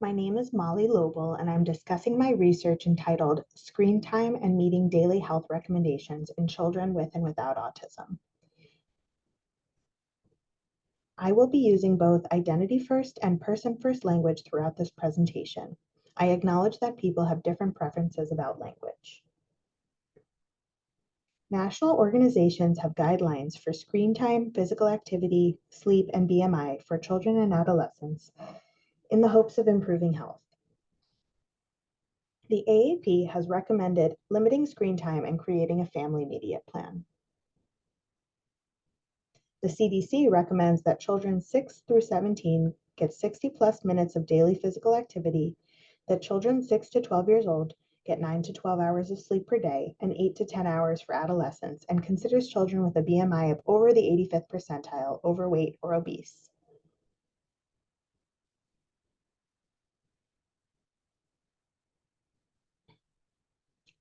My name is Mollie Lobl, and I'm discussing my research entitled Screen Time and Meeting Daily Health Recommendations in Children with and Without Autism. I will be using both identity-first and person-first language throughout this presentation. I acknowledge that people have different preferences about language. National organizations have guidelines for screen time, physical activity, sleep, and BMI for children and adolescents in the hopes of improving health. The AAP has recommended limiting screen time and creating a family media plan. The CDC recommends that children 6 through 17 get 60+ minutes of daily physical activity, that children 6 to 12 years old get 9 to 12 hours of sleep per day, and 8 to 10 hours for adolescents, and considers children with a BMI of over the 85th percentile overweight or obese.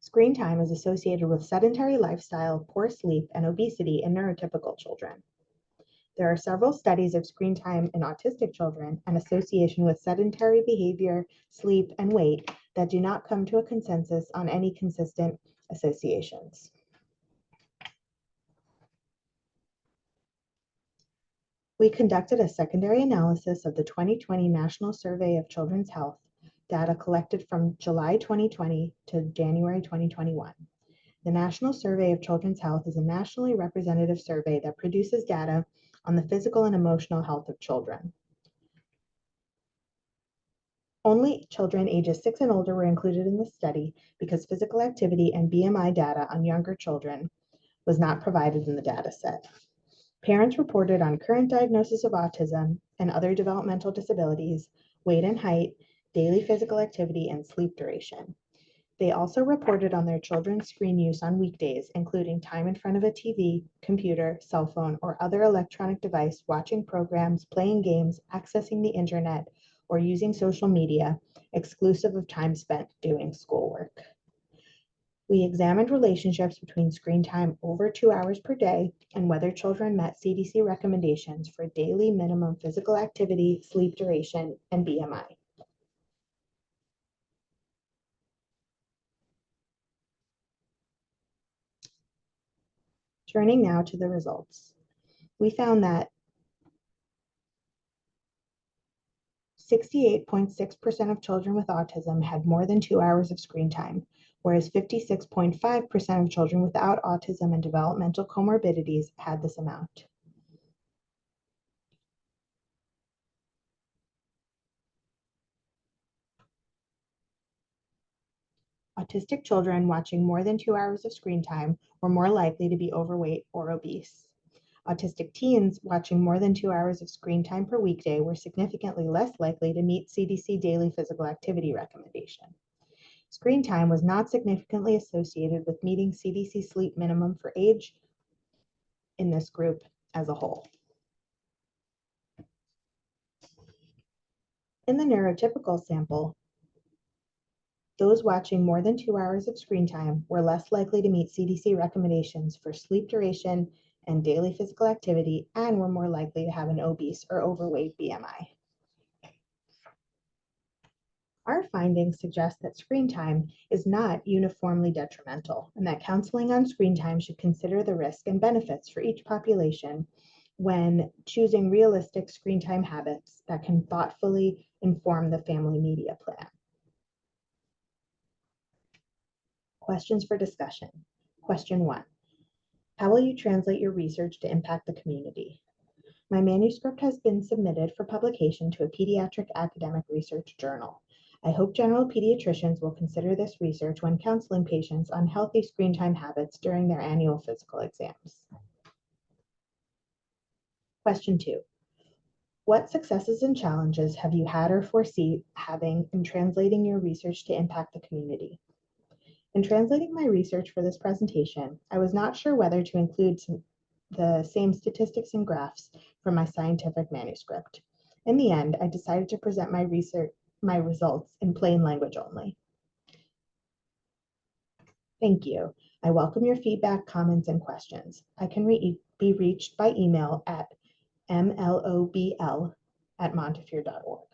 Screen time is associated with sedentary lifestyle, poor sleep, and obesity in neurotypical children. There are several studies of screen time in autistic children and association with sedentary behavior, sleep, and weight that do not come to a consensus on any consistent associations. We conducted a secondary analysis of the 2020 National Survey of Children's Health data collected from July 2020 to January 2021. The National Survey of Children's Health is a nationally representative survey that produces data on the physical and emotional health of children. Only children ages 6 and older were included in the study because physical activity and BMI data on younger children was not provided in the data set. Parents reported on current diagnosis of autism and other developmental disabilities, weight and height, daily physical activity, and sleep duration. They also reported on their children's screen use on weekdays, including time in front of a TV, computer, cell phone, or other electronic device, watching programs, playing games, accessing the internet, or using social media, exclusive of time spent doing schoolwork. We examined relationships between screen time over 2 hours per day and whether children met CDC recommendations for daily minimum physical activity, sleep duration, and BMI. Turning now to the results. We found that 68.6% of children with autism had more than 2 hours of screen time, whereas 56.5% of children without autism and developmental comorbidities had this amount. Autistic children watching more than 2 hours of screen time were more likely to be overweight or obese. Autistic teens watching more than 2 hours of screen time per weekday were significantly less likely to meet CDC daily physical activity recommendation. Screen time was not significantly associated with meeting CDC sleep minimum for age in this group as a whole. In the neurotypical sample, those watching more than 2 hours of screen time were less likely to meet CDC recommendations for sleep duration and daily physical activity, and were more likely to have an obese or overweight BMI. Our findings suggest that screen time is not uniformly detrimental, and that counseling on screen time should consider the risk and benefits for each population when choosing realistic screen time habits that can thoughtfully inform the family media plan. Questions for discussion. Question 1. How will you translate your research to impact the community? My manuscript has been submitted for publication to a pediatric academic research journal. I hope general pediatricians will consider this research when counseling patients on healthy screen time habits during their annual physical exams. Question 2. What successes and challenges have you had or foresee having in translating your research to impact the community? In translating my research for this presentation, I was not sure whether to include the same statistics and graphs from my scientific manuscript. In the end, I decided to present my results in plain language only. Thank you. I welcome your feedback, comments, and questions. I can be reached by email at mlobl@montefiore.org.